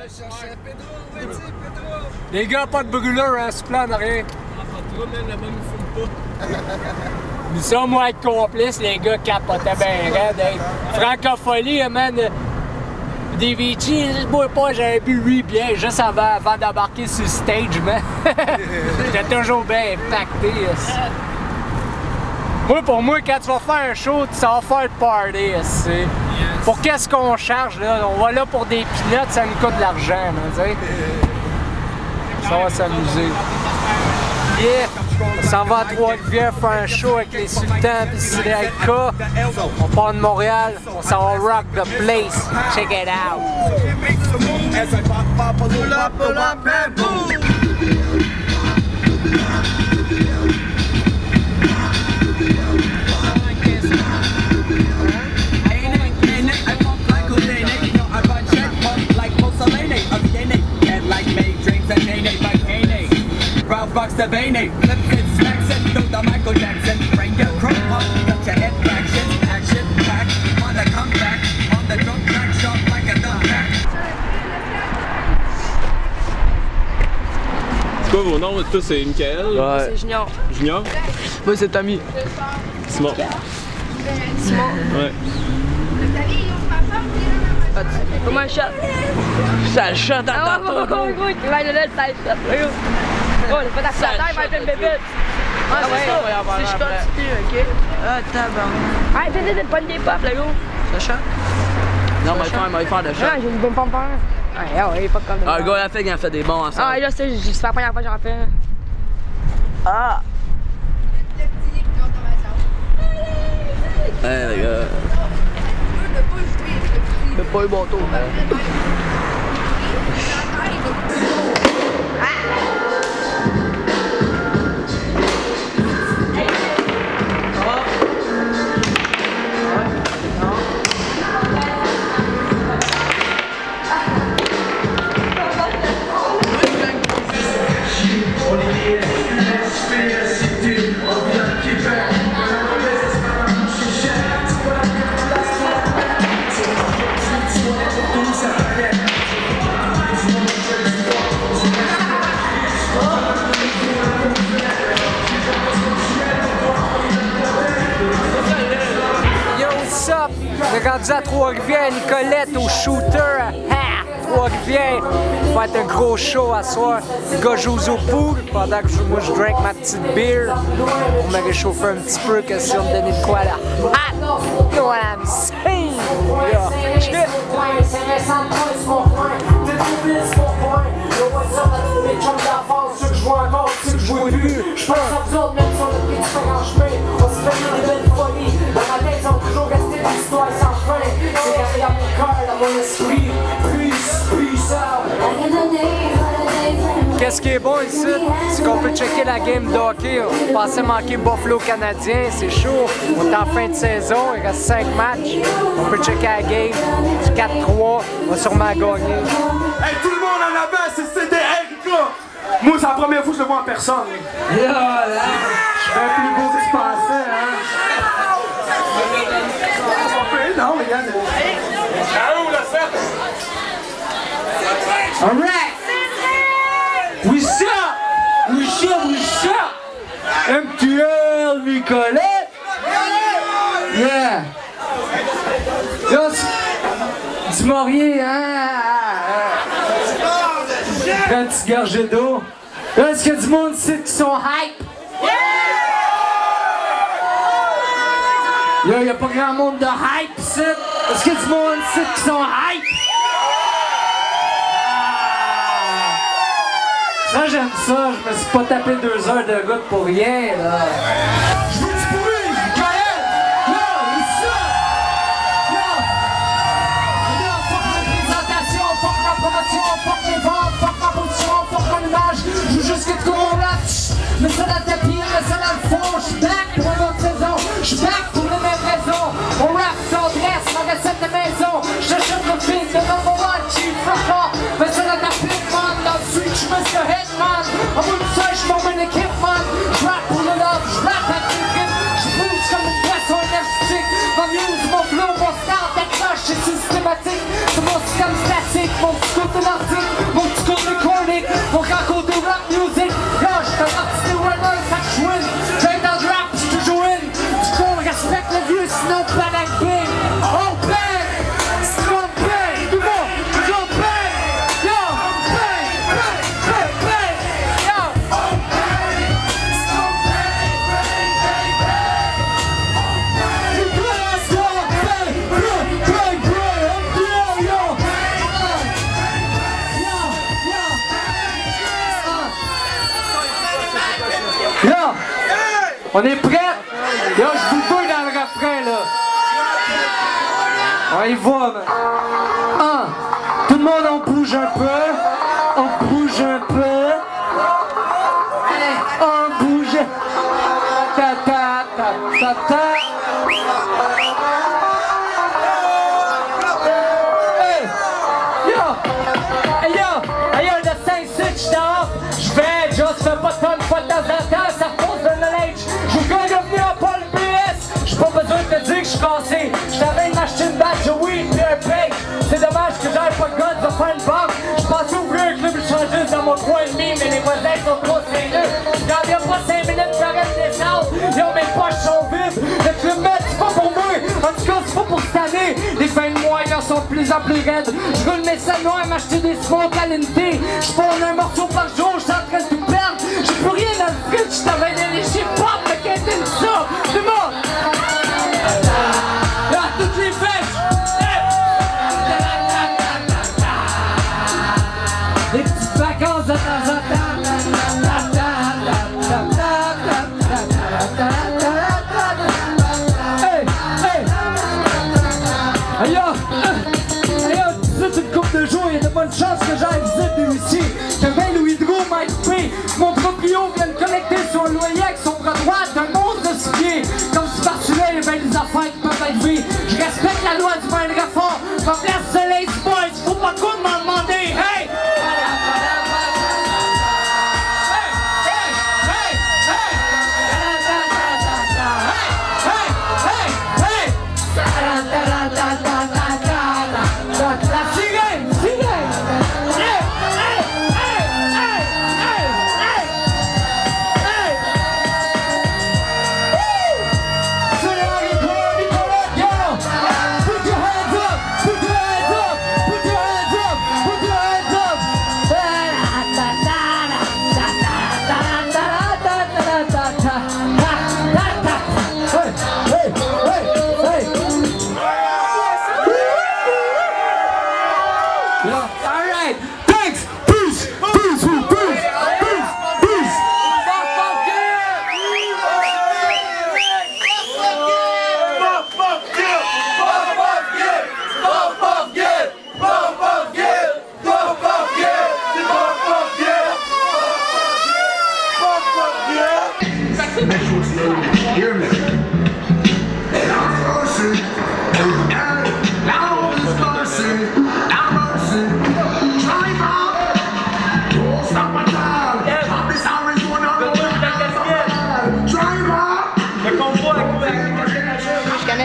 chercher Pedro, où es-tu, Pedro? Les gars, pas de brûleur, hein, ce plan en rien. Ah, pas trop, même là-bas, nous fume pas. Mais ça, moi, être complice, les gars capotaient bien raide. Hey. Francophonie, man. Des Vichy, je bois pas, j'avais bu 8 bières juste avant d'embarquer sur le stage, man. J'étais toujours bien impacté. Moi, pour moi, quand tu vas faire un show, ça va faire le party. Yes. Pour qu'est-ce qu'on charge, là? On va là pour des peanuts, ça nous coûte de l'argent, tu sais. Ça va s'amuser. Yeah! On s'en va à Trois-Rivières faire un show avec les Sultans pis Sirika. On part de Montréal, on s'en va rock the place. Check it out! Box the veiny, flips it, smacks it, do the Michael Jackson, bring your crow up, got your head action, action, pack, on the comeback, on the drum track, sharp like a dumb pack. C'est quoi vos noms? Toi c'est Michael? Ouais. C'est Junior. Junior? Moi c'est Tommy. Simon. Simon. Ouais. Comment un shot? Ça shot dans ton dos. Il va le laisser, ça shot. Oh, c'est pas ta terre, il va être une bébête. Ah, c'est ça. Si je continue, ok? Ah, tabarnak. Ah, t'es de prendre des puffs, là, gros. Ça shot? Non, mais il va faire de shot. Ah, j'ai une bonne pompe. Ah, ouais, pas comme. Ah, le gars, il a fait des bons ensemble. Ah, là, c'est la première fois que j'en fais. Ah! Eh, les gars. Mais pas eu bon tour, On est rendu à Trois-Rivières, Nicolette au shooter à Trois-Rivières. On va faire un gros show à soir. Le gars joue au pool pendant que moi je drink ma petite beer. On m'a réchauffé un petit peu que si on me donnait de quoi là. Ah! You know what I'm saying? Yeah. Shit! Je pense à vous autres, même si on a pris différents chemins. On s'est fait des belles folies. Dans ma tête, ils ont toujours resté des histoires sans fin. C'est resté dans mon cœur, dans mon esprit. Peace out. Qu'est-ce qui est bon ici? C'est qu'on peut checker la game de hockey. On pensait manquer Buffalo Canadien, c'est chaud. On est en fin de saison, il reste 5 matchs. On peut checker la game. Du 4-3, on va sûrement gagner. Hey, tout le monde en avant, c'était Erika! Moi, c'est la première fois que je le vois en personne. Yeah, là. Je fais un plus beau que je pensais, hein. Non, mais regarde. Où la fête? Alright! We shot! MTL, Nicolette! Yeah! Yo, du Maurier, hein? Prends une petite gorgée d'eau. Là, est-ce qu'il y a du monde ici qui sont hype? Là, il n'y a pas grand monde de hype ici. Est-ce qu'il y a du monde ici qui sont hype? Ça, j'aime ça. Je me suis pas tapé 2 heures de route pour rien, là. Je veux du bruit! Michael! Yo, ici! Yo! Fuck la présentation, fuck la promotion, fuck les ventes, fuck ma position, fuck mon image. Je veux juste que tout le monde lâche. Mets ça dans le tapis, mets ça dans le fond. J'suis back pour une autre saison. J'suis back pour les mêmes raisons. On rap, on dresse, ma recette de maison. J'achète le film de number one, chief fuck. Mets ça dans ta pile, man. Dans le street, j'mets ce headman. On veut me search, mon man, équipe, man. J'rap pour le love, j'rap à cricket. J'bouge comme une boisson énergétique. Ma muse, mon flow, mon style, ta cloche, c'est systématique. C'est mon système statique, mon petit côté nordique. On est prêts? Yo, je vous veux dans le refrain, là. On y va, man. Tout le monde, on bouge un peu. On bouge un peu. On bouge. Ta ta ta ta ta. Hey yo, le 5-6, j't'en. J'fais juste pas tonne fois de temps en temps, ça repose de knowledge. Je veux revenu à Paul BS. J'ai pas besoin de te dire que je suis cassé. J't'avais d'acheter une batch de weed pis un pain. C'est dommage que j'aille pas de gosse de faire une banque. J'pensais ouvrir un club échangiste dans mon coin et demi, mais les voisins sont trop sérieux. J'en viens pas 5 minutes, j'arrête de descendre. Yo, mes poches sont vides. Le club med, c'est pas pour moi. En tout cas, c'est pas pour cette année. Les fins de mois, là, sont de plus en plus raides. J'roule mes salles noirs, m'acheter des smokes à l'unité. J'prends un morceau par jour, j'suis en train de tout perdre. J'ai plus rien dans le fridge, j't'avais donné chez Pop, le quintin de ça. C'est bon. Là, toutes les fêtes. Des petites vacances de temps en temps. C'est une couple de jours, il y a de bonnes chances que j'aille visiter ici. Que Louis Hydro, Mike P, mon proprio vient de collecter son loyer avec son bras droit d'un monstre de 6 pieds. Comme si par-dessus là, il y avait des affaires qui peuvent être vraies. Je respecte la loi du moindre effort. Ma place de Lace Boys, faut pas qu'on m'en demander. Hey!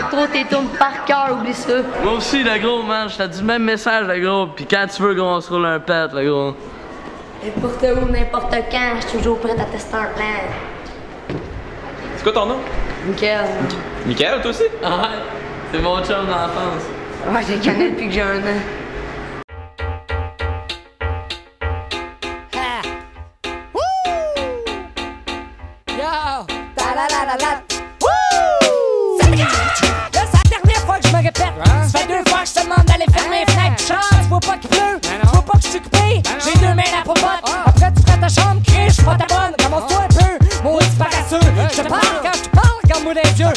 Trop tes tournes par cœur, oublie ça. Moi aussi, le gros, man, je t'ai dit le même message, le gros. Pis quand tu veux qu'on se roule un pet, le gros. N'importe où, n'importe quand, je suis toujours prête à tester un plan. C'est quoi ton nom? Mickaël. Mickaël, toi aussi? Ah, c'est mon chum d'enfance. Ouais, j'ai connais depuis que j'ai 1 an. Ça fait 2 fois que je te demande d'aller fermer les fenêtres. Chance, tu vois pas qu'il pleut, tu vois pas que je suis occupé. J'ai 2 mains à popote. Après tu feras ta chambre, crie, je suis pas ta bonne. Ramasse-toi un peu, maudit paresseux. Je te parle quand je te parle, regarde-moi les yeux.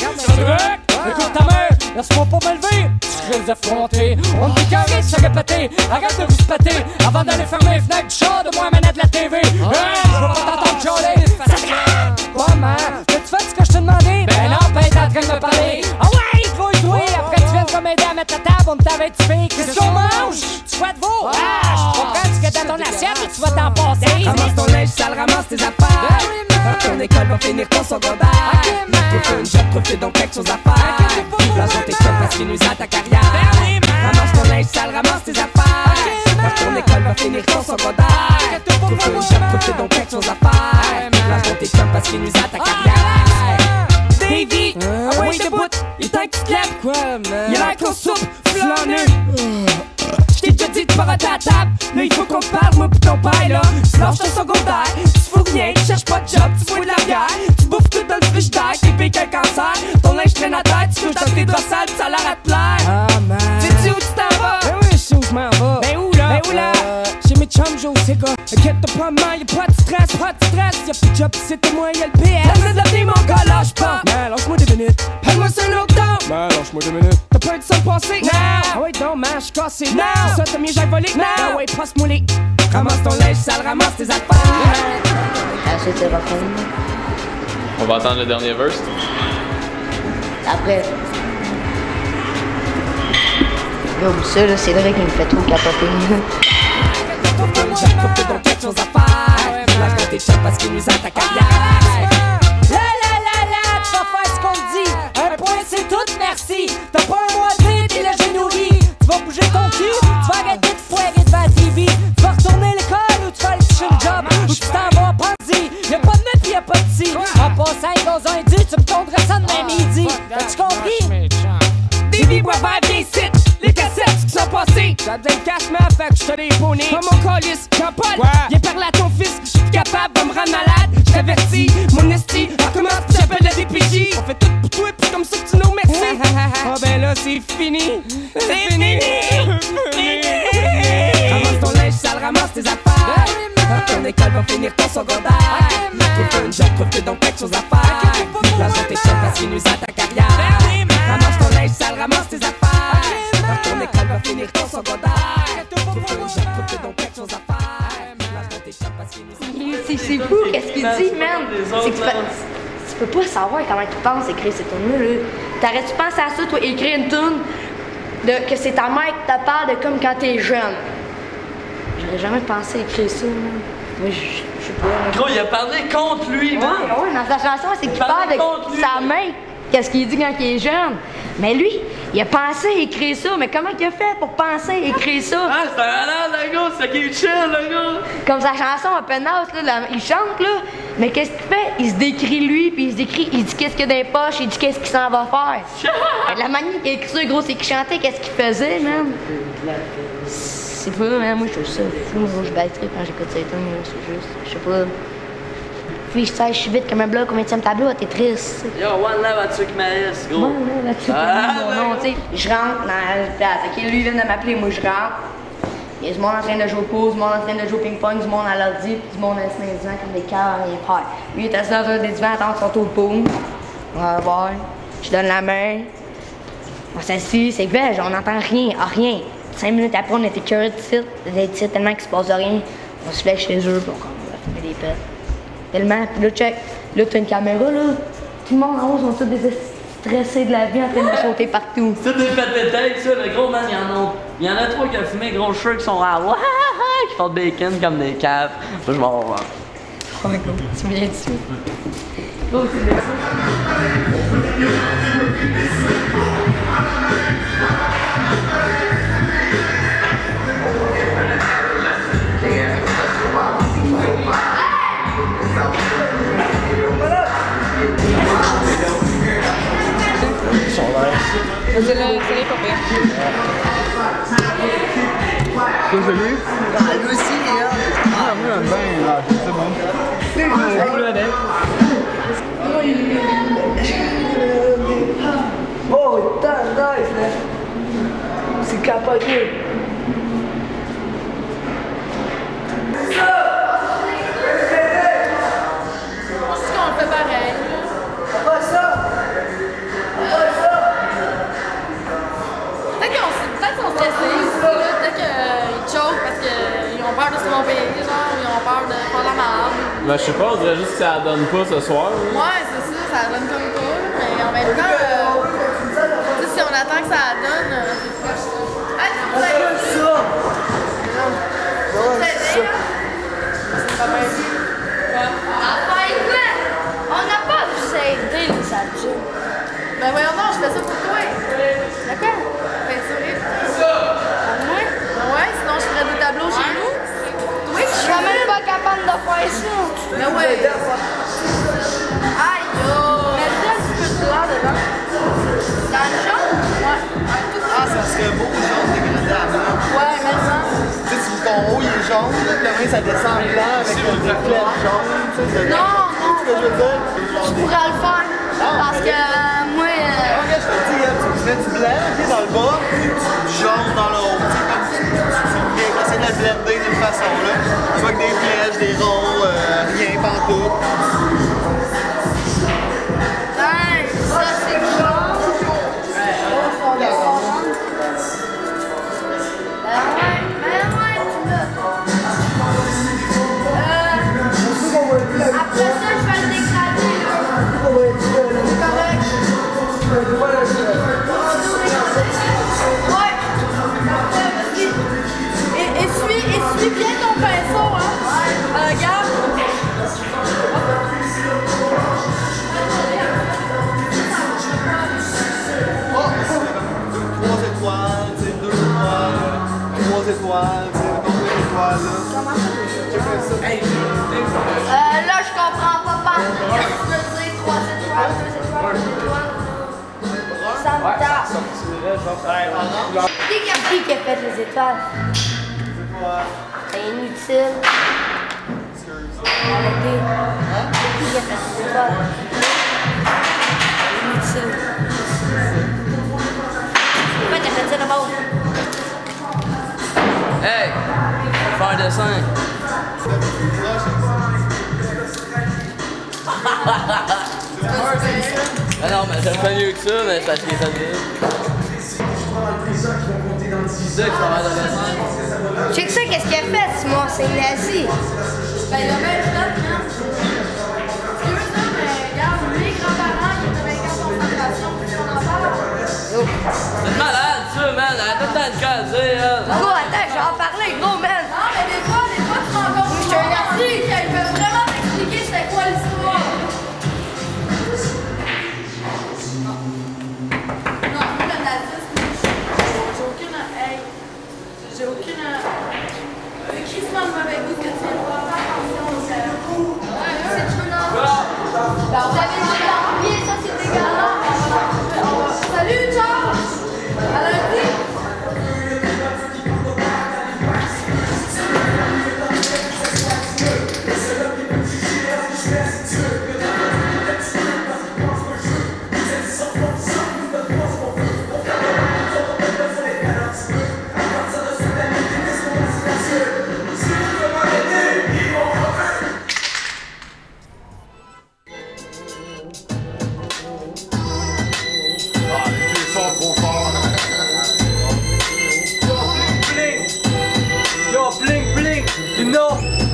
Écoute ta main, laisse-moi pas me lever. Tu risques d'affronter, on me dit carré de se répéter. Arrête de vous spater avant d'aller fermer les fenêtres du char, de moi manette de la TV. Je veux pas t'entendre chialer. Pas mal, tu fais ce que je te demandais? Ben non, ben t'es en train de me parler. Ah ouais, gros, après tu viens de m'aider à mettre la table, on t'avait du fake. Qu'est-ce qu'on mange? Tu fais de veau? Ah, je comprends ce que dans ton assiette et tu vas t'en passer. Ramasse ton linge sale, ramasse tes affaires. Dans ton école va finir ton secondaire. Trouve une job, trouve donc quelque chose à faire. Place dans tes chums parce qu'il nuise à ta carrière. Ramasse ton linge sale, ramasse tes affaires. Dans ton école va finir ton secondaire. Trouve une job, trouve donc quelque chose à faire. Place dans tes chums parce qu'il nuise à ta carrière. Davy, ah ouais debout, il t'a qui clap. Quoi, man? Il a l'air qu'on soupe, flaneux. J't'ai déjà dit de pas rater à table. Là il faut qu'on te parle, moi pis ton père là. Tu lâches ton secondaire, tu fous rien, tu cherches pas de job, tu fous de la bière. Tu bouffes tout dans le frigidaire, t'es payé quel cancer. Ton linge traîne à terre, tu couches dans tes draps sales, ça a l'air à te plaire. Ah man, sais-tu où tu t'en vas? Ben oui, je sais où je m'en vais. Ben où là? Ben où là? J'ai mes chums, j'ai aussi gars. Inquiète-toi pas, man, y'a pas de stress, y'a plus de job, c'est moi, y'a le PS. T'as de l'avenir, mon gars, lâche qui sont passés. Ah ouais, donc, man, j'suis cassé. Ça, t'as mieux, j'ai volé. Ah ouais, passe moulé. Ramasse ton linge sale, ramasse tes affaires. Ensuite, c'est refait. On va attendre le dernier verse. Après. Là, oublie ça, là, c'est vrai qu'il me fait trop capoter. J'ai trouvé donc quelque chose à faire. Tu lâches tes chats parce qu'il nous a ta carrière. Tu vas faire ce qu'on te dit. Un point, c'est tout, merci. T'as pas un mois de vie, t'es le genou rit. Tu vas bouger ton cul, tu vas arrêter de foirer devant la TV. Tu vas retourner à l'école ou tu vas aller chercher une job. Ou tu t'en vas à Pandy. Y'a pas de neuf pis y'a pas de si. En passant dans un dit, tu me tondrais ça demain midi. As-tu compris? Bibi bois vert, viens ici. Les cassettes qui sont passées. J'ai besoin de cash, mais fait que j'te l'ai poney. Pas mon calice, Jean-Paul, viens parler à ton fils. J'suis plus capable de me rendre malade. J't'avertis, mon esti. Alors comment tu t'appelles la DPJ? On fait tout pour toi, pis comme ça que tu nous merci. Ah ben là, c'est fini. C'est fini. Ramasse ton linge sale, ramasse tes affaires. Ton école va finir ton secondaire. Trouve une job, trouve donc quelque chose à faire. L'argent tes chats parce qu'il nous a ta carrière. Ramasse ton linge sale, ramasse tes affaires. Ton école va finir ton secondaire. Trouve une job, trouve donc quelque chose à faire. L'argent tes chats parce qu'il nous a ta carrière. C'est fou, qu'est-ce qu'il dit, man? C'est que tu peux pas savoir comment il pense écrire cette tune-là. T'arrêtes, tu penses à ça, toi, écrire une tune que c'est ta mère qui te parle de comme quand t'es jeune. J'aurais jamais pensé écrire ça, man. Moi, je sais pas. Gros, il a parlé contre lui, man. Ouais, dans sa chanson, c'est qu'il parle de sa mère, qu'est-ce qu'il dit quand il est jeune. Mais lui, il a pensé à écrire ça. Mais comment il a fait pour penser à écrire ça? Ah, c'est un malade, le gars, c'est qui est chill, le gars. Comme sa chanson Open House, là, il chante, là. Mais qu'est-ce qu'il fait? Il se décrit lui, puis il se décrit, il dit qu'est-ce qu'il y a dans les poches, il dit qu'est-ce qu'il s'en va faire. La manière qu'il a écrit ça, gros, c'est qu'il chantait, qu'est-ce qu'il faisait, man. C'est pas, man, moi je trouve ça fou, moi je baisserais quand j'écoute ça, c'est juste, je sais pas. Puis je sèche vite comme un bloc au 20e tableau, t'es triste. Yo, one love à Tuc Maïs, gros. One love à Tuc Maïs, tu sais. Je rentre dans la place, ok, lui il vient de m'appeler, moi je rentre. Il y a du monde en train de jouer au pouce, du monde en train de jouer au ping-pong, du monde à l'ordi, puis du monde assis dans les divans comme des caves à rien faire. Lui il est assis dans un des divans, attend son tour de poum. On va voir, je donne la main. On s'assit, c'est belge, on n'entend rien, rien. 5 minutes après, on était curieux d'être ici tellement qu'il se passe rien. On se fait chez eux, puis on va filmer des pets. Tellement, puis là, check, là, t'as une caméra, là. Tout le monde en haut sont tous des stressés de la vie en train de sauter partout. C'est des fêtes de tête, ça, le gros man, il y en a 3 qui ont fumé, gros cheveux qui sont à qui font du bacon comme des caves. Moi, je m'en vais voir. Ouais, gros, tu viens dessus. Gros, c'est bien ça. C'est le pas pire. C'est celui? Ah, lui aussi, il est là. Ah, moi, j'aime bien, là, c'est bon. Oh, putain, nice, là. C'est capoté. Peur de se tromper, genre, ils ont peur de faire la merde. Ben, je sais pas, on dirait juste que ça donne pas ce soir. Ouais, c'est ça, ça donne comme pas. Mais en même temps, si on attend que ça donne, c'est pas ça. Ah, tu peux être ça! Non, c'est ça. C'est pas mal. Enfin, quoi? On n'a pas vu ça aider, les sales. Ben voyons non, je fais ça pour toi. D'accord? Peinturer. Ouais? Ouais, sinon je ferais des tableaux chez nous. Oui, je suis même pas capable de faire ça. Mais ouais. Aïe, oh! Mais ça, tu peux te voir dedans. Dans le jaune? Ouais. Ah, ça serait beau, jaune dégradé à blanc. Ouais, mais ça. Tu sais, si ton haut il est jaune, là, puis après ça descend blanc avec le reflet jaune. Non, non. Tu sais ce que je veux dire? Je pourrais le faire. Parce que moi. Ok, je te dis, tu mets du blanc dans le bas, puis du jaune dans le haut. Tu essaies de le blender d'une façon là. Tu vois que des flèches, des ronds, rien pantoute. Ça, c'est jaune. étoiles, 2 étoiles, 3 étoiles, combien d'étoiles là? Là, je comprends pas par ce que tu veux dire. 3 étoiles, 2 étoiles, 1 étoile. Ça me tape. Qui a fait les étoiles? C'est inutile. Arrêtez. C'est qui a fait les étoiles? C'est inutile. Pourquoi t'as fait ça d'abord? Hey! Faire un dessin. Ah non, mais j'aime pas mieux que ça, mais c'est parce que ça dit. Check ça, qu'est-ce qu'il a fait, Simon? C'est nazi. Ben, il a même fait, man. Excuse-moi, mais regarde, mes grands-parents, ils étaient avec en concentration, puis on en parle. C'est malade, ça, man. Arrête tout le temps de caser, hein. Gros, attends, je vais en parler, gros, man. Non, mais des fois, tu te rends compte que je suis un nazi, qu'ils peuvent vraiment t'expliquer c'était quoi l'histoire. Non, moi, le nazisme, j'ai aucune... Le crissement de mauvais goût que tu viens de faire attention, c'est... C'est tu veux dans... Vous avez dit l'empire, ça c'est dégueulasse. Salut, Charles! À lundi!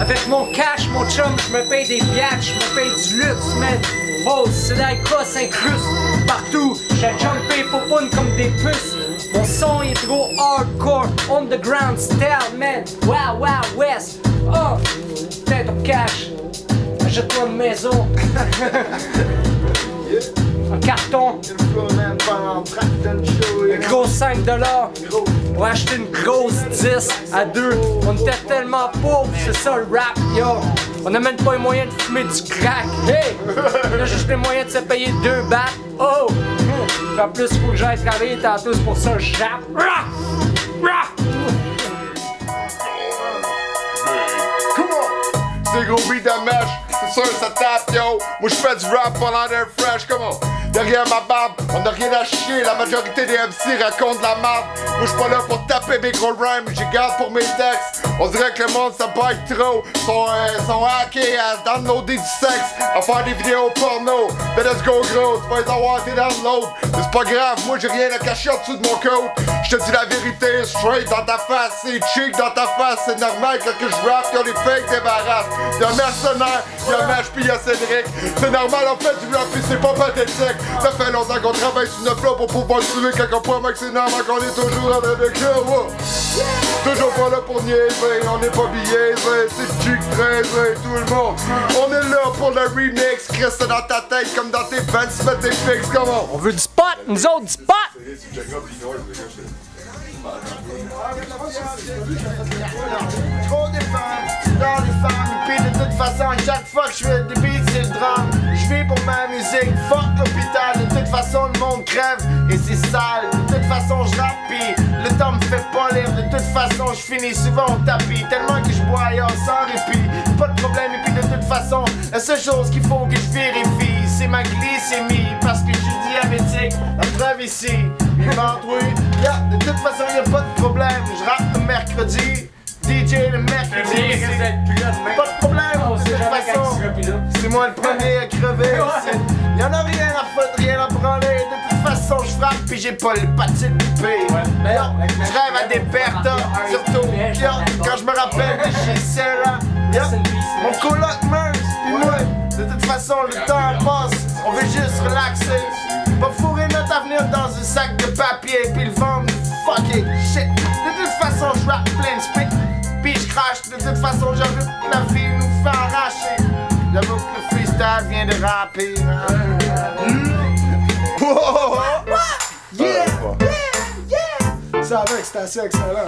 Avec mon cash, mon chum, je me paye des biatchs, je me paye du luxe, man. Oh, c'est l'Aïka s'incruste partout. J'ai jumpé popoune comme des puces. Mon son est trop hardcore, underground style, man. Wow, wow, west. Oh, tête au cash. Achète-toi une maison. Un carton. Un gros 5$ pour acheter une grosse 10 à 2. On était tellement pauvres, c'est ça le rap, yo. On n'a même pas les moyens de fumer du crack. Hey! On a juste les moyens de se payer 2 battes. Oh! En plus, faut que j'aille travailler tantôt, c'est pour ça que je jappe. C'est gros beat de mèche, c'est sûr ça tape yo. Moi j'fais du rap pendant l'air fresh, comment? Derrière ma barbe, on a rien à chier, la majorité des MC racontent de la merde. Moi j'suis pas là pour taper mes gros rhymes, j'y garde pour mes textes. On dirait que le monde ça bite trop, sont hackés à downloader du sexe, à faire des vidéos porno. Mais let's go gros, tu vas les avoir tes downloads. Mais c'est pas grave, moi j'ai rien à cacher en dessous de mon coat. J'te dis la vérité, straight dans ta face, c'est cheek dans ta face, c'est normal quand que je rappe, y'a les fakes débarrassent. Y'a un mercenaire, y'a Mach pis y'a Cédric. C'est normal on fait du rap pis c'est pas pathétique. Ça fait longtemps qu'on travaille sur notre flow pour pouvoir tuer quand on promet que c'est normal qu'on est toujours en train de cœur. Toujours pas là pour niaiser, on n'est pas biaisé, c'est cheek 13 tout le monde. On est là pour le remix, reste dans ta tête comme dans tes fans, fais tes fixes, comment? On veut du spot, nous autres du spot! Trop des femmes, dans les femmes, pis de toute façon, chaque fois que je fais des beats, c'est le drame. Je vis pour ma musique, fuck l'hôpital, de toute façon le monde crève et c'est sale. De toute façon je rappe pis le temps me fait pas lire. De toute façon je finis souvent au tapis, tellement que je bois ailleurs sans répit. Pas de problème et puis de toute façon, la seule chose qu'il faut que je vérifie, c'est ma glycémie, parce que je suis diabétique. La preuve ici, vivante oui, yeah, de toute façon y'a pas de problème, je rappe le mercredi. DJ le mercredi, pas de problème, de toute façon, c'est moi le premier à crever. Y'en a rien à foutre, rien à branler. De toute façon, je frappe pis j'ai pas l'hépatite B. Je rêve à des pertes, surtout quand je me rappelle de chez Sarah. Mon coloc meurt, pis moi, de toute façon, le temps passe, on veut juste relaxer. Pas fourrer notre avenir dans un sac de papier pis le vendre, fucking shit. De toute façon, je rappe plein de spit. Pis je crache, de toute façon j'avoue que la vie nous fait arracher. J'avoue que le freestyle vient de rapper. Yeah, yeah, yeah. ça avec, c'est assez excellent.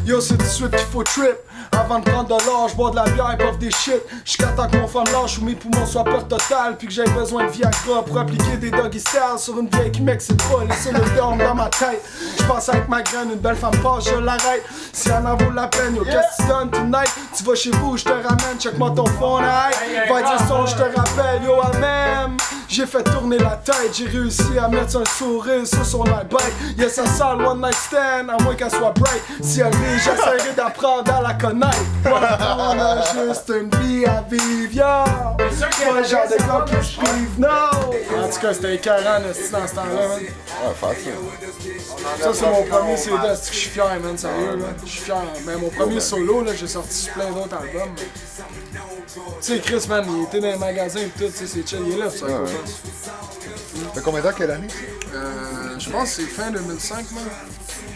Yo, c'est tout de suite qu'il faut trip. Avant de prendre de l'or, j'bois de la bière et puff des shit. Jusqu'à temps que mon fun lâche ou mes poumons soient peur totale. Puis que j'ai besoin de Viagra pour appliquer des doggy style sur une vieille qui m'excite pas. Laissez le dorme dans ma tête. J'passe avec ma graine, une belle femme passe, je l'arrête. Si elle en vaut la peine, yo, qu'est-ce que tu donnes tonight? Tu vas chez vous, j'te ramène, check-moi ton phone, hey. Va dire son, j'te rappelle, yo, à même. J'ai fait tourner la tête, j'ai réussi à mettre un sourire sur son iBike. Yes, ça sent le one night stand, à moins qu'elle soit bright. Si elle rit, j'essaierai d'apprendre à la connaître. On a juste une vie à vivre, yo. Pas le genre de gars que je prive, non. En tout cas, c'était écœurant dans ce temps-là, man. Ouais, facile. Ça, c'est mon premier CD, c'est que je suis fier, man, sérieux, là. Je suis fier. Mais mon premier solo, là, j'ai sorti sur plein d'autres albums. Tu sais, Chris, man, il était dans les magasins et tout, tu sais, c'est chill, il est là, ça. Ça fait combien de temps, quelle année? Je pense que c'est fin 2005, man.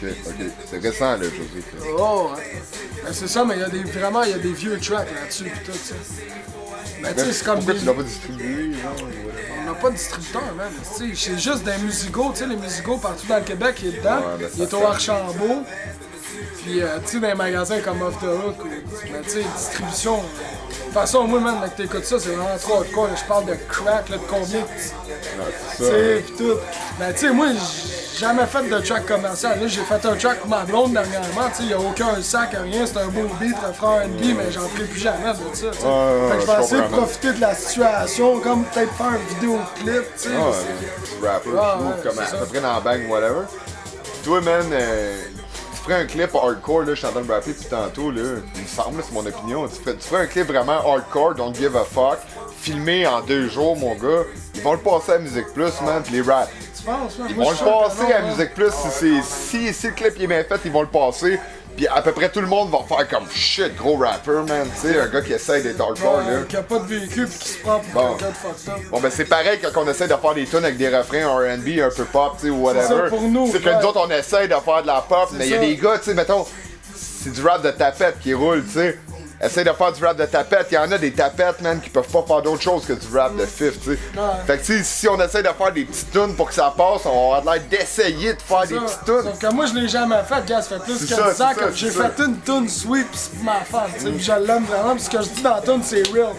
Ok. C'est récent, là, José. Oh, ouais. Ben, c'est ça, mais il y a des vieux tracks là-dessus et tout, tu sais. Ben, tu sais, c'est comme pourquoi des... tu l'as pas distribué, genre? On n'a pas de distributeur, man. Tu sais, c'est juste des musicaux, tu sais, les musicaux partout dans le Québec, il est dedans. Ouais, ben, il est au Archambault. Puis, tu sais, dans les magasins comme Off the Hook, ben, tu sais, distribution. De toute façon, moi, man, que t'écoutes ça, c'est vraiment trop hardcore. Je parle de crack, là, de combien, tu sais, pis tout. Ben, tu sais, moi, j'ai jamais fait de track commercial. Là, j'ai fait un track pour ma blonde dernièrement, tu sais, y a aucun sac, rien, c'est un beau beat, refrain R&B, mais j'en ferai plus jamais de ça, tu sais. Fait que je vais essayer de profiter de la situation, comme peut-être faire un vidéoclip, tu sais. Rapper, comme à peu près dans la bang, whatever. Toi, man, tu ferais un clip hardcore, là, je suis en train de rapper depuis tantôt, là, il me semble, c'est mon opinion, tu ferais un clip vraiment hardcore, don't give a fuck, filmé en 2 jours, mon gars, ils vont le passer à Musique Plus, man, pis les rap. Tu penses, man? Ils vont le passer à Musique Plus, si le clip il est bien fait, ils vont le passer, pis à peu près tout le monde va faire comme shit, gros rapper, man, tu sais, un gars qui essaye d'être hardcore, là. Qui a pas de véhicule pis qui se prend pour quelqu'un de fucked up. Bon, ben c'est pareil quand on essaie de faire des tunes avec des refrains R&B, un peu pop, tu sais, ou whatever. C'est ça pour nous. C'est que nous autres, on essaie de faire de la pop, mais il y a des gars, tu sais, mettons, c'est du rap de tapette qui roule, tu sais. Essaye de faire du rap de tapette, il y en a des tapettes, man, qui peuvent pas faire d'autre chose que du rap de fif, tu sais. Fait que, tu sais, si on essaie de faire des petites tunes pour que ça passe, on va avoir l'air d'essayer de faire des petites tunes. Sauf que moi, je l'ai jamais fait, gars, ça fait plus que 10 ans que j'ai fait une tune sweet pis c'est pour ma femme, tu sais, pis je l'aime vraiment, pis ce que je dis dans la tune, c'est real.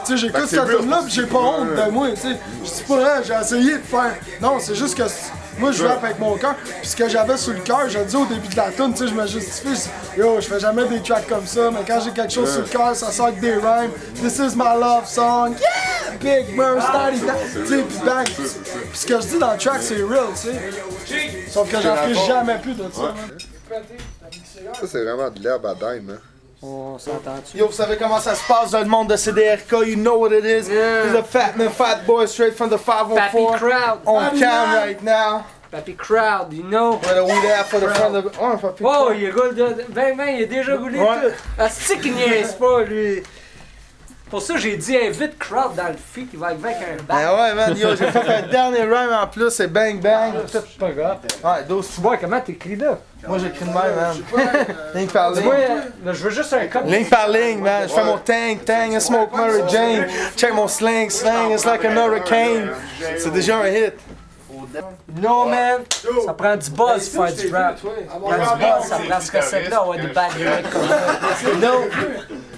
Tu sais, j'écoute cette tune-là pis j'ai pas honte de moi, tu sais. Je dis pas, hein, j'ai essayé de faire. Non, c'est juste que moi, je rappe avec mon cœur, pis ce que j'avais sur le cœur, je dis au début de la tune, tu sais, je me justifie, yo, je fais jamais des tracks comme ça, mais quand j'ai quelque chose sur le cœur, ça sort avec des rhymes. This is my love song, yeah! Big Merce, Daddy, tu sais, pis bang. Pis ce que je dis dans le track, c'est real, tu sais. Sauf que j'en ferai jamais plus de ça, man. Ça, c'est vraiment de l'herbe à dime, hein. On s'entend-tu? Yo, vous savez comment ça se passe dans le monde de CDRK? You know what it is. He's a fat man, fat boy, straight from the 504. Pappy Crowd. On cam right now. Pappy Crowd, you know. Whether we there for the front of... Oh, Pappy Oh, Crowd. il roule il a déjà roulé tout. Ah, c'est qu'il niaise pas, lui. Pour ça, j'ai dit invite Crowd dans le feat, il va arriver avec un bang. Ben ouais, man, yo, j'ai fait un dernier rhyme en plus, c'est bang bang. C'est pas grave. Ouais, 12. Tu vois, comment t'écris là? Moi, j'écris de même, man. Ligne par ligne. Moi, là, je veux juste un code. Ligne par ligne, man. Je fais mon tang, I smoke Mary Jane. Check mon slang, it's like an hurricane. C'est déjà un hit. Non, man, ça prend du buzz pour faire du rap. Ça prend du buzz, ça prend ce recette-là, on va des bad lyrics comme ça. Non,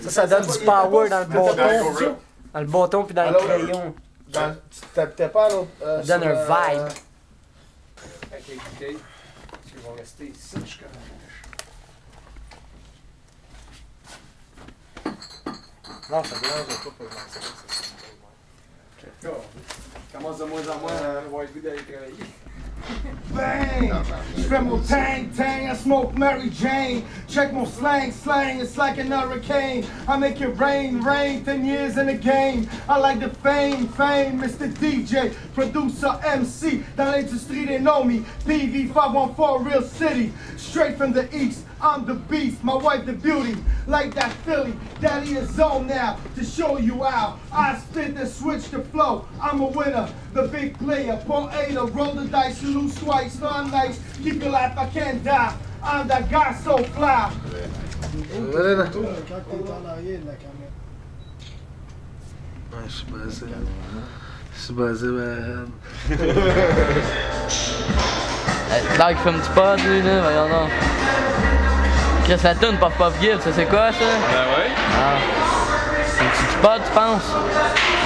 ça donne du power dans le bâton. Dans le bâton puis dans le crayon. Tu t'habitais pas à l'autre. Ça donne un vibe. Ok, écoutez, ils vont rester ici jusqu'à la Non, ça mélange pas pour le commence de moins en moins à avoir le goût d'aller travailler. Bang! Je fais mon tang, I smoke Mary Jane. Check mon slang, it's like an hurricane. I make it rain, 10 years in the game. I like the fame, Mr. DJ, producer, MC. Dans l'industrie, they know me. PV 514, real city. Straight from the east, I'm the beast. My wife, the beauty. Like that Philly, daddy is on now. To show you how I spit and switch the flow. I'm a winner, the big player. Paul Ada, roll the dice, you lose twice. Non nice, keep your life, I can't die. I'm that guy so fly. Je suis basé, man. C'est clair qu'il fume du pot, lui, là, voyons donc. Chris, la toune Puff Puff Give, ça c'est quoi, ça? Ben ouais. Ah. C'est du pot, tu penses?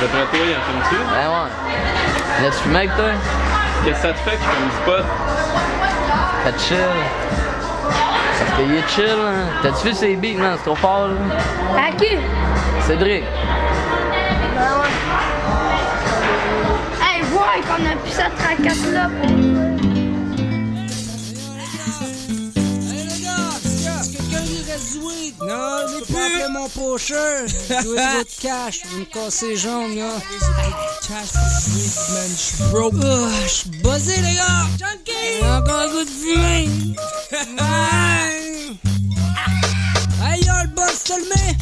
D'après toi, il en fume-tu? Ben ouais. L'as-tu fumé avec toi? Qu'est-ce que ça te fait qu'il fume du pot? Fait chill. Parce qu'il est chill, hein. T'as-tu vu ses beats, man? C'est trop fort, là. À qui? Cédric. Ben ouais. Hey, vois qu'on a plus cette tracasse-là. Non, je peux pas appeler mon pocheur. Je dois trop de cash. Je vais me casser les jambes, là. Cash is sweet, man. Je suis broke. Je suis buzzé, les gars. Junkie! J'ai encore un goût de fumer. Hey, yo, le boss, te le mets.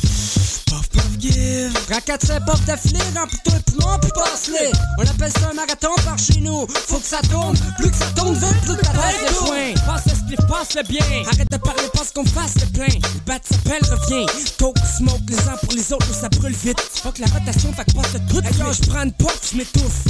Puff, puff, give. Prends 400 puffs d'affilée, remplis-toi le poumon, puis passe-les. On appelle ça un marathon par chez nous. Faut que ça tourne. Plus que ça tourne vite, plus que ta tête est foin. Passe le spliff, passe le bien. Arrête de parler, passe qu'on fasse le plein. Le bat s'appelle, revient. Coke, smoke, les uns pour les autres, ça brûle vite. Fuck la rotation, fait que passe le tout. Hey, yo, je prends une puff, je m'étouffe.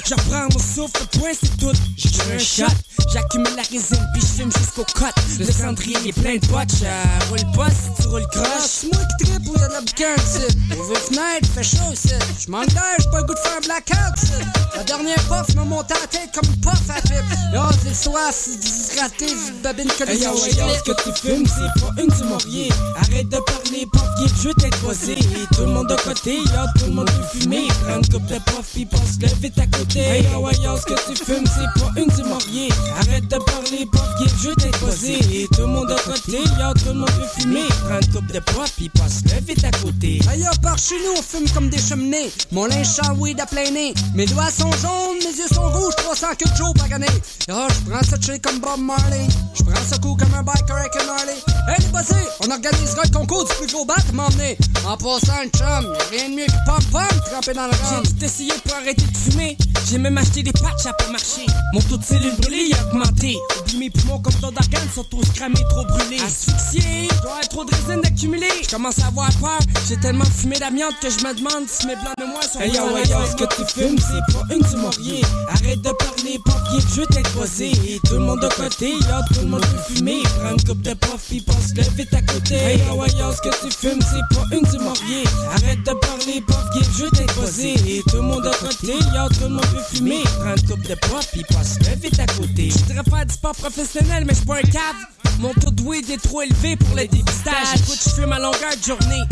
Je reprends mon souffle, le point c'est tout. Je tire un shot, j'accumule la résine, puis je fume jusqu'au cut. Le cendrier est plein de botch. Roule pas si tu roules croche. C'est moi qui trippe où y'a de la bouquin, ici. Ouvre les fenêtres, fait chaud, ici. J'manque d'air, j'ai pas le goût de faire un blackout, ici. La dernière puff m'a monté à la tête comme une puff à pipe. Yo, c'est le soir, c'est déshydraté, c'est une babine que les yo, ce que tu fumes, c'est pas une du Maurier. Arrête de parler, puff, give, je veux t'être posé. Tout le monde de côté, yo, tout le monde peut fumer. Prends une coupe de puff, puis passe-le vite à côté. Hey yo, ce que tu fumes, c'est pas une du Maurier. Arrête de parler, puff, give, je veux t'être posé. Tout le monde de côté, yo, tout le monde peut fumer. Prends une coupe de puff, puis passe-le vite à côté. Hey yo, par chez nous, on fume comme des cheminées. Mon linge sent weed à plein nez. Mes doigts sont jaunes, mes yeux sont rouges, 300 que Joe pagané. Yo, je prends ça chill comme Bob Marley. Je prends ça cool comme un biker avec un Harley. Hey les bossés, on organisera le concours du plus gros bat à m'emmener. En passant le chum, y'a rien de mieux que pom-pom trempé dans le rhum. J'ai tout essayé pour arrêter de fumer. J'ai même acheté des patchs à pas marcher. Mon taux de cellules brûlées a augmenté. Oublie mes poumons comme ton d'organes sont tous cramés, trop brûlés. Asphyxié, je dois être trop de résine d'accumuler. Je commence à avoir peur, j'ai tellement fumé d'amiante que je me demande si mes blancs de moi sont hey yo, ce que tu fumes, c'est pas une du Maurier. Arrête de parler, papier, je veux t'être posé. Tout le monde de côté, yo, tout le monde peut fumer. Prends une coupe de puff, puis passe-le vite à côté. Hey yo, ce que tu fumes, c'est pas une du Maurier. Arrête de parler, papier, je veux t'être posé. Tout le monde de côté, yo, tout le monde peut fumer. Prends une coupe de puff, puis passe-le vite à côté. Je voudrais faire du sport professionnel, mais je suis pas un cave. Mon taux de weed est trop élevé pour le dépistage. Écoute, je fume à longueur de journée.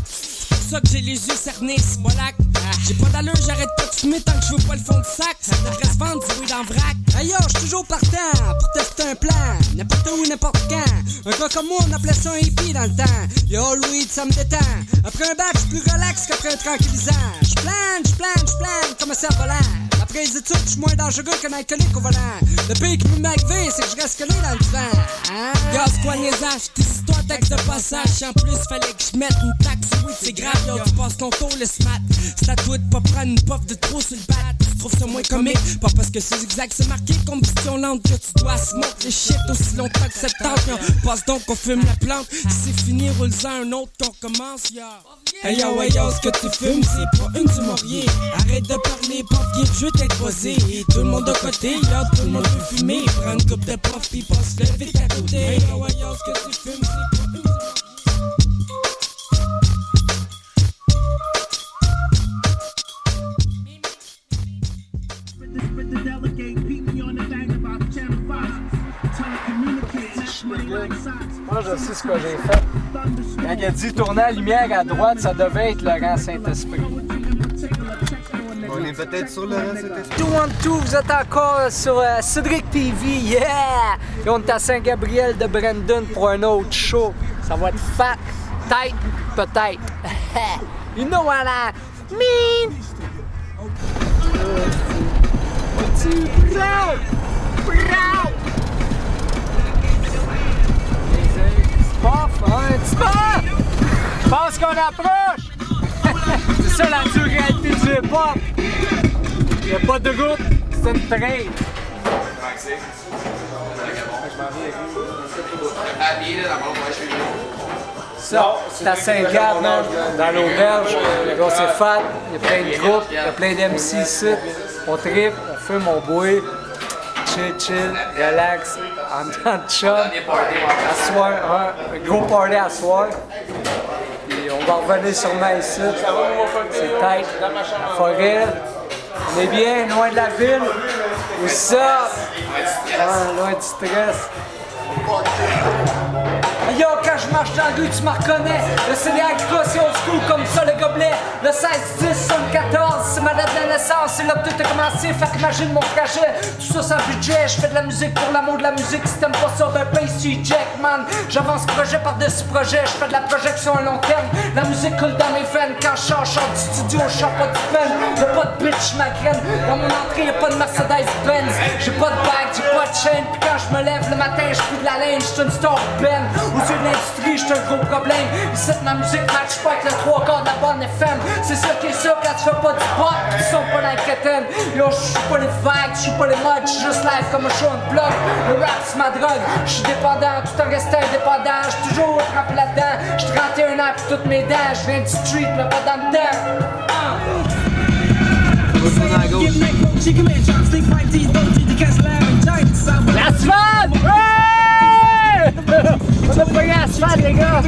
C'est pour ça que j'ai les yeux cernés, c'est pas lac. J'ai pas d'allure, j'arrête pas de fumer tant que je veux pas le fond de sac. Ça devrait se vendre du weed en vrac. Hey yo, j'suis toujours partant pour tester un plan. N'importe où, n'importe quand. Un gars comme moi, on appelait ça un hippie dans le temps. Yo, le weed, ça me détend. Après un bac, j'suis plus relax qu'après un tranquillisant. J'plane comme un cerf-volant. Après les études, j'suis moins dangereux qu'un alcoolique au volant. Le pire qui peut m'arriver, c'est que je reste collé dans le divan. Yo, c'est quoi les âges? Tes histoires, texte de passage. En plus, fallait que je mette une taxe. Oui, c'est grave, yo, tu passes ton tour, le smat. C'est à toi de pas prendre une puff de trop sur le bat. Tu trouves ça moins comique? Pas parce que c'est exact, c'est marqué combustion lente que tu dois smoke les shit aussi longtemps que cette tente. Passe donc qu'on fume la plante. Si c'est fini, roule-en un autre qu'on commence, yo. Hey yo, ce que tu fumes, c'est pas une du Maurier. Arrête de parler, papier, je veux t'être posé. Tout le monde de côté, yo, tout le monde peut fumer. Prends une coupe de puff, puis passe-le vite à côté. Hey yo, ce que tu fumes, c'est pas une du Maurier. Moi, je sais ce que j'ai fait. Quand il a dit tourner la lumière à droite, ça devait être Laurent Saint-Esprit. On est peut-être sur Laurent Saint-Esprit. 212, vous êtes encore sur Cédric TV, yeah! Et on est à Saint-Gabriel de Brandon pour un autre show. Ça va être fat, tight, peut-être. You know what I mean? Je pense qu'on approche! C'est ça la dure réalité du hip-hop! Il n'y a pas de route, c'est une traîne! Ça, c'est à Saint-Gab, dans l'auberge. Là, c'est fat, il y a plein de groupes, il y a plein d'MC ici. On tripe, on fume, on boit. chill, relax, en temps de chum. À soir, un gros party à soir. Puis on va revenir sûrement ici. C'est tight, la forêt. On est bien, loin de la ville. Où ça? Loin du stress. Yo, quand je marche dans la rue, tu me reconnais. Le CDA c'est old school comme ça, le gobelet. Le 16-10, 74, c'est ma date de naissance. C'est là que tout a commencé, fait qu'imagine mon trajet. Tout ça sans budget, je fais de la musique pour l'amour de la musique. Si t'aimes pas ça, ben paye sur Jack, man. J'avance projet par-dessus projet, je fais de la projection à long terme. La musique coule dans mes veines. Quand je sors du studio, je sors pas de peine. Y'a pas de bitch, ma graine. Dans mon entrée, y'a pas de Mercedes-Benz. J'ai pas de bag, j'ai pas de chaîne. Puis quand je me lève le matin, je plie de la laine, j'suis une star Ben. Aux yeux de l'industrie, j'suis un gros problème. Ici, ma musique match pas avec le 3/4 de la bonne FM. C'est ça qui est ça quand tu fais pas du pop, tu sens pas dans la quétaine. Yo, j'suis pas les vagues, j'suis pas les modes, j'suis juste live comme un show en blog. Le rap c'est ma drogue, j'suis dépendant, tout en restant indépendant. J'suis toujours attrapé là-dedans. J'suis 31 ans pis toutes mes dents. J'viens du street, mais pas dans le temps. L'asphalte! Ouais! On a pogné l'asphalte, les gars!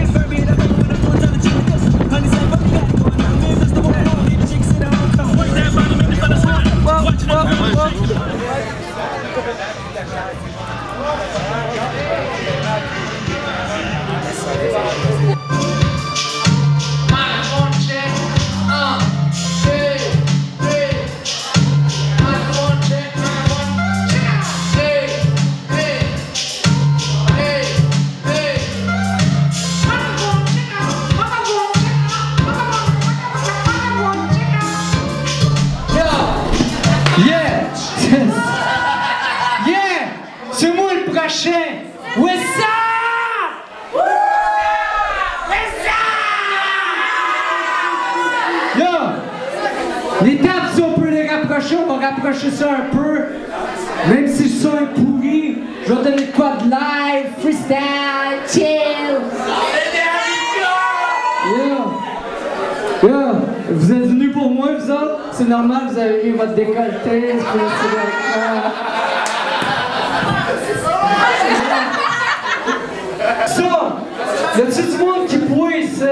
Les tables, si on peut les rapprocher, on va rapprocher ça un peu. Même si le son est pourri, je vais donner quoi de live, freestyle, chill. Vous êtes venus pour moi, vous autres? C'est normal, vous avez eu votre décolleté. Ça, y a-tu du monde qui pousse?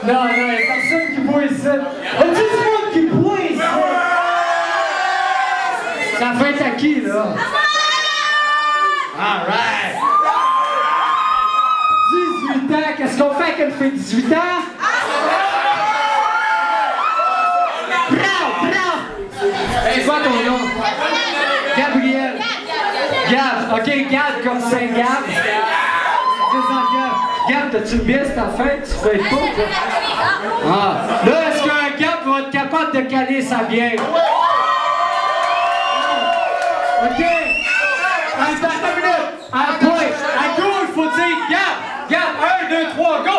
Non, y'a personne qui boit ici. Y'a-tu du monde qui boit ici? Ça fait à qui, là? Alright! 18 ans, qu'est-ce qu'on fait quand elle fait 18 ans? Hey, quoi ton nom? Gabriel. Gab, ok, Gab comme Saint-Gab. Gab, t'as-tu une bière cette fête? Tu fais pas? Ah. Là, est-ce qu'un Gab va être capable de caler sa bière? Ok. Attends une minute. À go, il faut dire Gab. 1, 2, 3, go!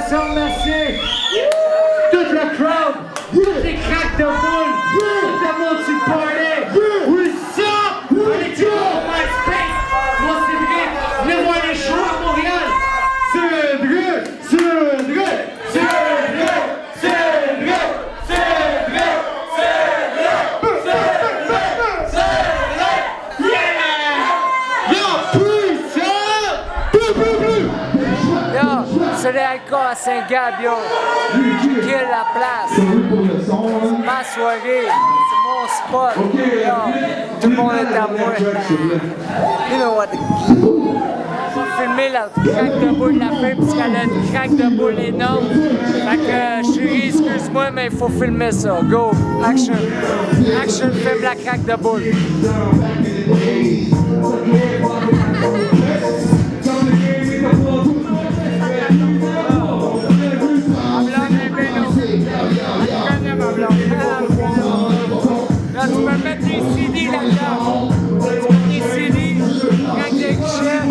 Remercier toute le crowd, toutes les cracks de boule, tout le monde sur le party. Oui, ça! On est toujours au MySpace. Moi, c'est vrai. Venez voir les shows à Montréal. C'est vrai, c'est vrai, c'est vrai, c'est vrai, c'est vrai, c'est vrai, yeah! Yo, plus, Yo, c'est l'alcool à Saint-Gab, yo. Kill la place. C'est ma soirée. C'est mon spot. Yo. Tout le monde est à moi. You know what? filmer la craque de boule de la fin parce qu'elle a une craque de boule énorme. Fait que chérie, excuse-moi, mais il faut filmer ça. Go! Action! Action, filme la craque de boule. Là, tu peux mettre des CD là-dedans. Tu mets des CD, craque de guichet.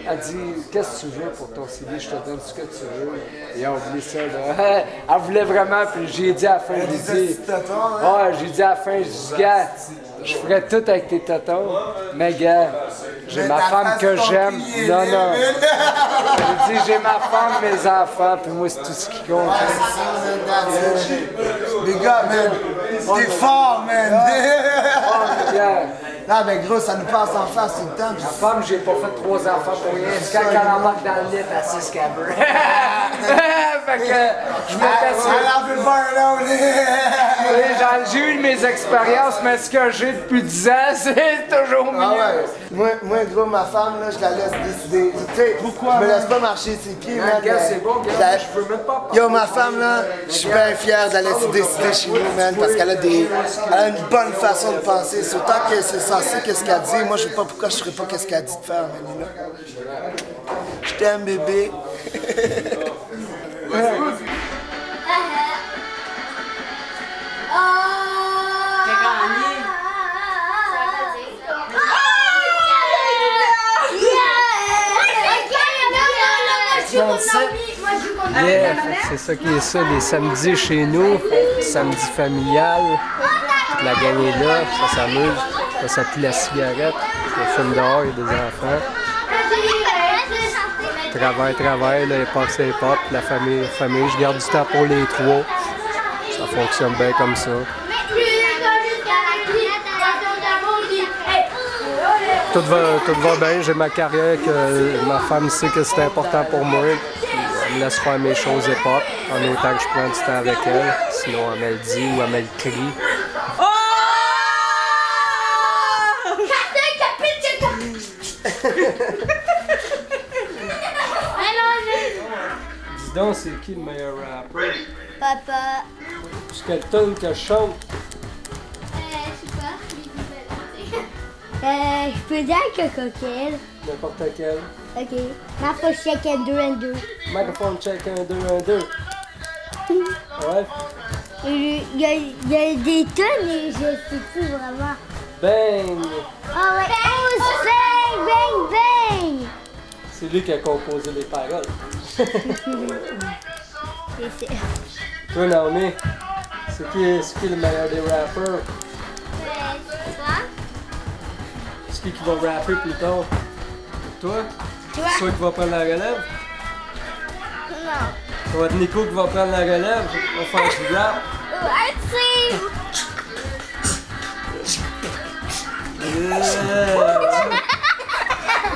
Elle dit, qu'est-ce que tu veux pour ton CD? Je te donne ce que tu veux. Et on oublie ça, là. Elle voulait vraiment, puis j'ai dit à la fin, j'ai dit à la fin, je dis, gars, je ferais tout avec tes totons, mais gars, j'ai ma femme que j'aime. Non, non. J'ai dit, j'ai ma femme, mes enfants, puis moi, c'est tout ce qui compte. Les gars, man, t'es fort, man. Non, mais gros, ça nous passe en face tout le temps. Ma femme, j'ai pas fait 3 enfants pour rien. C'est quand elle embarque dans le lit, elle sait ce qu'elle veut. Fait que je m'étais sûr. Elle en veut pas un autre. J'ai eu mes expériences, mais ce que j'ai depuis 10 ans, c'est toujours mieux. Ah ouais. Moi, gros, ma femme, là, je la laisse décider. Tu sais, pourquoi? Je me laisse pas marcher ses pieds, man. C'est bon, gars, je peux même pas. Yo, ma femme, là, je suis bien fier de la laisser décider chez nous, man, parce qu'elle a une bonne façon de penser. C'est autant que c'est censé qu'est-ce qu'elle dit. Moi, je sais pas pourquoi je ferais pas qu'est-ce qu'elle dit de faire, Manila. Je t'aime, bébé. Yeah, c'est ça qui est ça, les samedis chez nous, samedi familial, la gang est là, ça s'amuse, ça pue la cigarette, on fume dehors, il y a des enfants. Travail, là, les pop, la famille, je garde du temps pour les 3, ça fonctionne bien comme ça. Tout va bien, j'ai ma carrière, que ma femme sait que c'est important pour moi. Elle me laisse faire mes choses hip-hop, en autant que je prends du temps avec elle. Sinon, elle me le dit ou elle me le crie. Dis donc, c'est qui le meilleur rappeur? Papa. C'est quelle tune que je chante? Je sais pas. Je peux dire que coquille. N'importe quelle. Ok. Microphone check 1, 2, 1, 2. Microphone check 1, 2, 1, 2. Ouais. Il y a des tonnes et je sais plus vraiment. Bang! Oh ouais. Oh, bang, bang, bang! C'est lui qui a composé les paroles. Toi, Naomi, c'est qui le meilleur des rappeurs? C'est qui va rapper plus tard? Toi? C'est toi qui va prendre la relève? Non. Ça va être Nico qui va prendre la relève? On va faire du rap?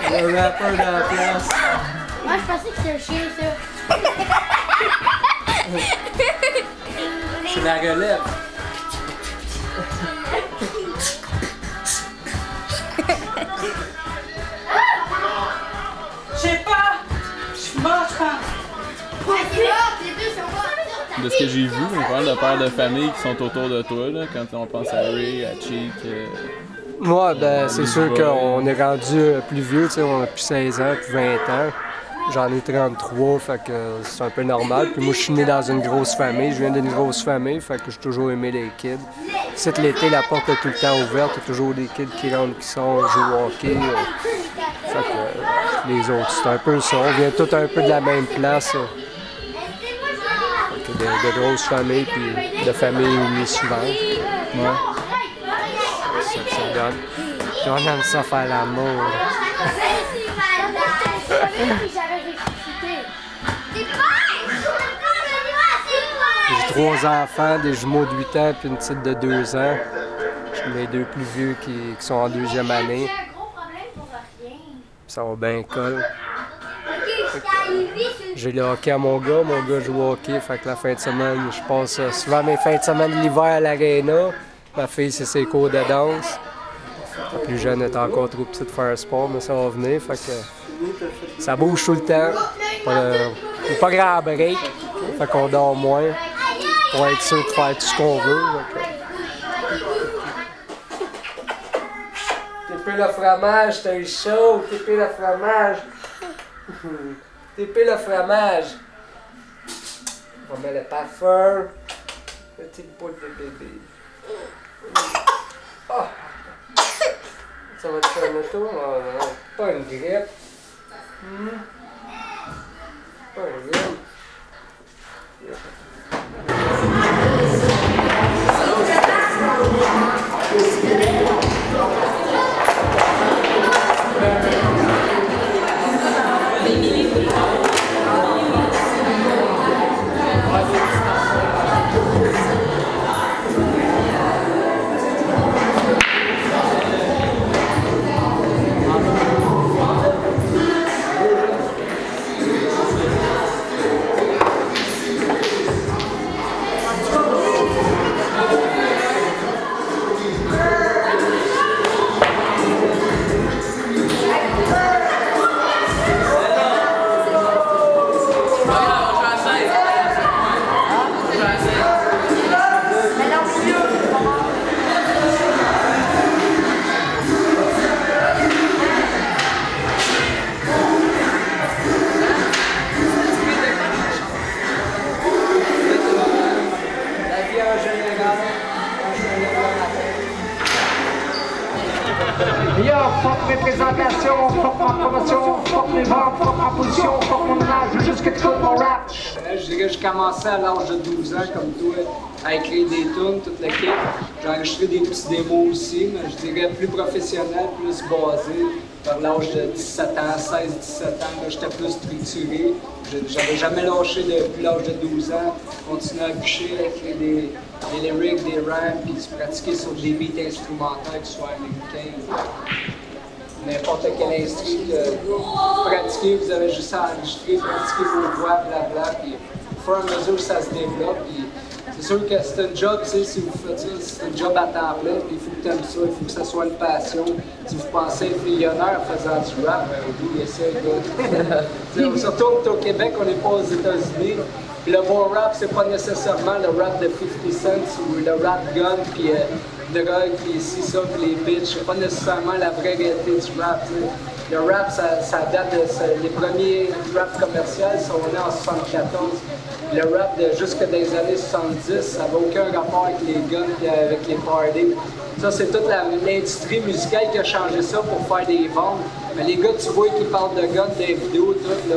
Le rappeur dans la place. Moi, je pensais que c'était un chien, ça. C'est la relève. Je sais pas. Je suis mort, je pense. De ce que j'ai vu, on parle de pères de famille qui sont autour de toi, là, quand on pense à Ray, à Cheek. Moi, ben, c'est sûr qu'on est rendu plus vieux, on a plus 16 ans, plus 20 ans. J'en ai 33, fait que c'est un peu normal. Puis moi, je suis né dans une grosse famille, je viens d'une grosse famille, fait que j'ai toujours aimé les kids. Cet l'été, la porte est tout le temps ouverte, il y a toujours des kids qui rentrent, qui sont, jouent au hockey. Fait que les autres, c'est un peu ça. On vient tous un peu de la même place. Fait que de grosses familles, puis de familles unies souvent. Ouais. C'est ça que ça donne. Puis on aime ça faire l'amour. J'ai 3 enfants, des jumeaux de 8 ans puis une petite de 2 ans. J'ai les 2 plus vieux qui sont en 2e année. Ça va bien colle. J'ai le hockey à mon gars joue au hockey, fait que la fin de semaine, je passe souvent mes fins de semaine l'hiver à l'aréna. Ma fille, c'est ses cours de danse. Plus jeune est encore trop petit de faire un sport, mais ça va venir. Fait que ça bouge tout le temps. Pas grand break. Fait qu'on dort moins pour être sûr de faire tout ce qu'on veut. T'épais le fromage, t'as eu chaud. T'épais le fromage. T'épais le fromage. On va mettre le parfum. Petite boule de bébé. Oh. Ça va te faire le tour? Non, pas une grippe. Pas une grippe. Fuck mes présentations, fuck ma promotion, fuck mes ventes, fuck ma position, fuck mon âge, juste que tu écoutes mon rap. Je dirais que j'ai commencé à l'âge de 12 ans, comme toi, à écrire des tunes, toute l'équipe. J'ai enregistré des petits démos aussi, mais je dirais plus professionnel, plus basé. Vers l'âge de 17 ans, 16-17 ans, j'étais plus structuré. J'avais jamais lâché depuis l'âge de 12 ans. Continuer à bûcher, à écrire des lyrics, des rhymes, puis se pratiquer sur des beats instrumentaires, que ce soit américains. N'importe quel instru que vous pratiquez, vous avez juste à enregistrer, pratiquer vos voix, blabla, puis au fur et à mesure ça se développe. C'est sûr que c'est un job, tu sais, si vous faites ça, c'est un job à temps plein, puis il faut que tu aimes ça, il faut que ça soit une passion. Si vous pensez être millionnaire en faisant du rap, ben oubliez ça, écoute. Surtout on est au Québec, on n'est pas aux États-Unis. Puis le bon rap, c'est pas nécessairement le rap de 50 Cent ou le rap gun, puis drogue, puis ici, ça, puis les bitches. C'est pas nécessairement la vraie réalité du rap, tu sais. Le rap, ça date de... Les premiers rap commerciaux sont nés en 74. Le rap, jusque dans les années 70, ça n'avait aucun rapport avec les guns et avec les parties. Ça, c'est toute l'industrie musicale qui a changé ça pour faire des ventes. Mais les gars, tu vois, qui parlent de guns dans les vidéos, tout, là,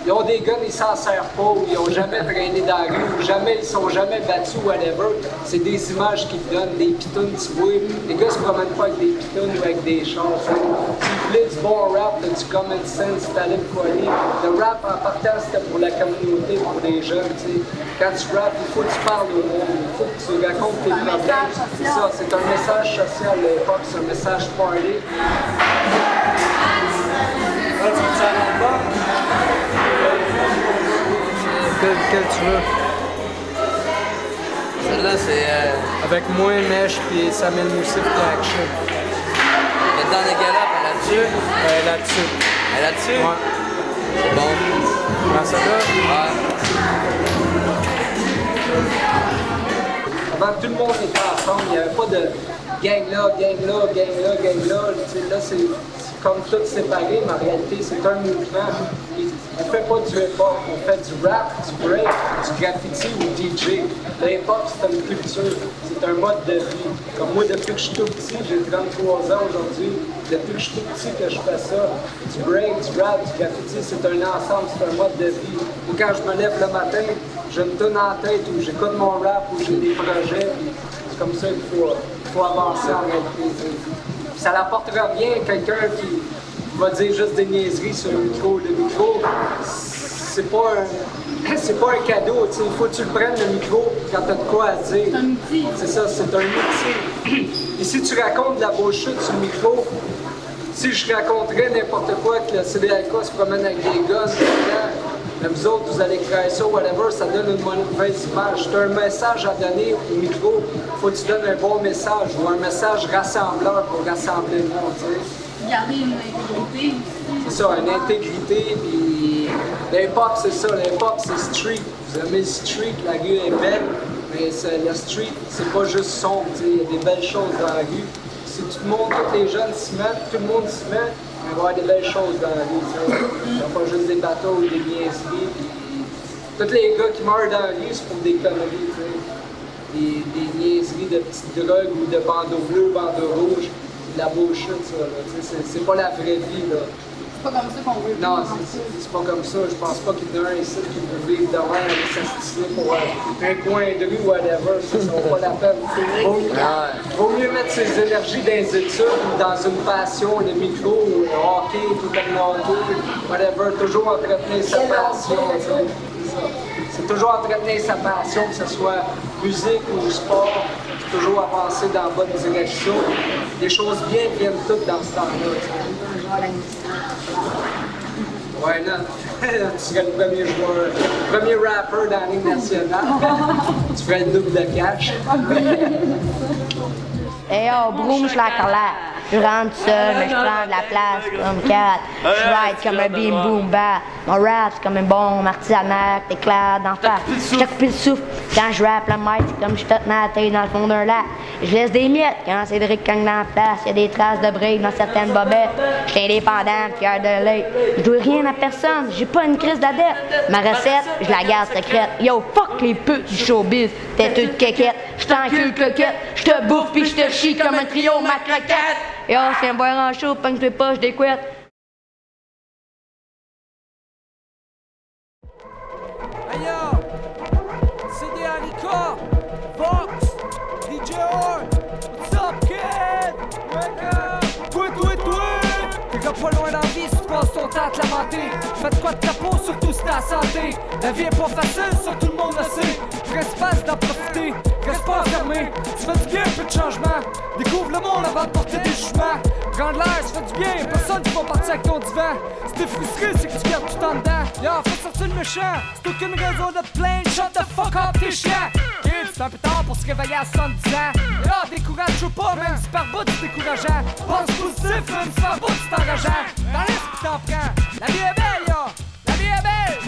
ils ont des guns, ils s'en servent pas, ou ils n'ont jamais traîné dans la rue, ou jamais, ils sont jamais battus, whatever. C'est des images qu'ils donnent, des pitounes, tu vois. Les gars se promènent pas avec des pitounes ou avec des chars. Si vous voulez du bon rap, du common sense, t'allais le coller. Le rap, en partant, c'était pour la communauté, pour les jeunes, tu sais. Quand tu rappes, il faut que tu parles au monde, il faut que tu racontes tes problèmes. C'est ça, c'est un message social, le hip-hop, c'est un message party. Quel tu veux? Celle-là, c'est... Avec moi, Mesh, puis Samuel Moussif, puis Action. Et dans les galops, là-dessus? Là-dessus. Là-dessus? Ouais. C'est bon. Dans celle-là? Ouais. Avant que tout le monde était ensemble, il n'y avait pas de gang là, gang là, gang là, gang là. Là, c'est comme tout séparé, mais en réalité, c'est un mouvement. On ne fait pas du hip-hop, on fait du rap, du break, du graffiti ou DJ. Le hip-hop, c'est une culture, c'est un mode de vie. Comme moi, depuis que je suis tout petit, j'ai 33 ans aujourd'hui, depuis que je suis tout petit que je fais ça. Du break, du rap, du graffiti, c'est un ensemble, c'est un mode de vie. Et quand je me lève le matin, j'ai une tonne en tête où j'écoute mon rap, où j'ai des projets, c'est comme ça qu'il faut avancer en réalité. Ça n'apportera rien à quelqu'un qui va dire juste des niaiseries sur le micro. Le micro, c'est pas un cadeau, il faut que tu le prennes le micro quand tu as de quoi à dire. C'est un outil. C'est ça, c'est un outil. Et si tu racontes de la bullshit sur le micro, si je raconterais n'importe quoi, que le CDLK se promène avec des gosses, mais vous autres, vous allez créer ça, whatever, ça donne une mauvaise image. Tu as un message à donner au micro, il faut que tu donnes un bon message ou un message rassembleur pour rassembler le monde, tu sais. Garder une intégrité. C'est ça, une intégrité, puis l'hip-hop, c'est ça, l'hip-hop, c'est street. Vous aimez le street, la rue est belle, mais le street, c'est pas juste sombre, tu sais, il y a des belles choses dans la rue. Si tout le monde, tous les jeunes s'y mettent, tout le monde s'y met, il va y avoir des belles choses dans la rue, tu sais. Il n'y a pas juste des bateaux ou des niaiseries, puis tous les gars qui meurent dans la rue, c'est pour des conneries, tu sais. Des niaiseries de petites drogues ou de bandeaux bleus, bandeaux rouges. De la bullshit, ça, là. C'est pas la vraie vie, là. C'est pas comme ça qu'on veut. Non, c'est pas comme ça. Je pense pas qu'il y en a un ici qui veut vivre demain et s'assassiner pour un coin de rue ou whatever. Ça vaut pas la peine. Vaut mieux mettre ses énergies dans les études ou dans une passion, le micro, ou le hockey, tout comme le hockey, whatever. Toujours entretenir sa passion, c'est toujours entretenir sa passion, que ce soit musique ou sport. Toujours avancer dans la bonne direction. Les choses bien viennent toutes dans ce temps-là. Ouais, non. Tu serais le premier joueur, le premier rappeur dans la Ligue nationale. Tu ferais le double de cash. Hey yo, Broom, je la colère. Je rentre seul, mais je prends de la place comme 4. Je ride comme un bim boom bat. Mon rap, c'est comme un bon artisanal, t'éclates d'en face. Je te coupe le souffle. Quand je rappe le mic, c'est comme je te tenais la tête dans le fond d'un lac. Je laisse des miettes quand Cédric cogne dans la place. Y'a des traces de break dans certaines bobettes. J'suis indépendant, fier de l'être. Je dois rien à personne, j'ai pas une crise d'adepte. Ma recette, je la garde secrète. Yo, fuck les putes du showbiz. T'es toute quéquette, j't'encule coquette. J'te bouffe pis j'te chie comme un trio, ma croquette. Yo, je viens boire en chaud, punk de poche, des couettes. Hey yo, c'est des haricots, Vox, DJ Horn, what's up kid? Wake up, tweet. T'es pas loin dans la vie si tu passes ton temps à te lamenter. Fais de quoi de ta peau, surtout si t'es à santé. La vie est pas facile, ça tout le monde le sait. Principal c'est d'en profiter, reste pas enfermé. Tu fais du bien, un peu de changement. Découvre le monde avant de porter des jugements. Prendre l'air, ça fait du bien, personne qui va partir avec ton divan. Si t'es frustré, c'est que tu gardes tout en dedans. Yo, faut sortir le méchant, c'est aucune raison de te plaindre. Shut the fuck up, t'es chiant. Kid, c'est un peu tard pour se réveiller à 70 ans. Yo, décourage-toi pas, même si par bout c'est décourageant. Pense positif, même si par bout c'est engageant. T'en laisses pis t'en prends. La vie est belle, yo. La vie est belle.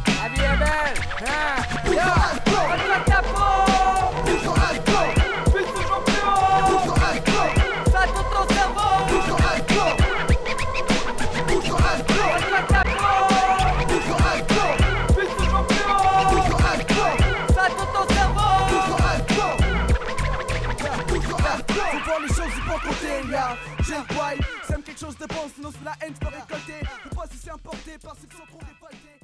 La vie est belle. Hein. Yo, fais-toi ta peau. Puis toujours plus haut. Ça tourne ton cerveau. Fais-toi ta peau. Puis toujours plus haut. Ça tourne ton cerveau. Faut voir les choses du bon côté, yeah. J'ai le poil, sème quelque chose de bon, sinon c'est la haine, tu peux récolter. Faut pas se laisser emporter par ceux qui sont trop révoltés.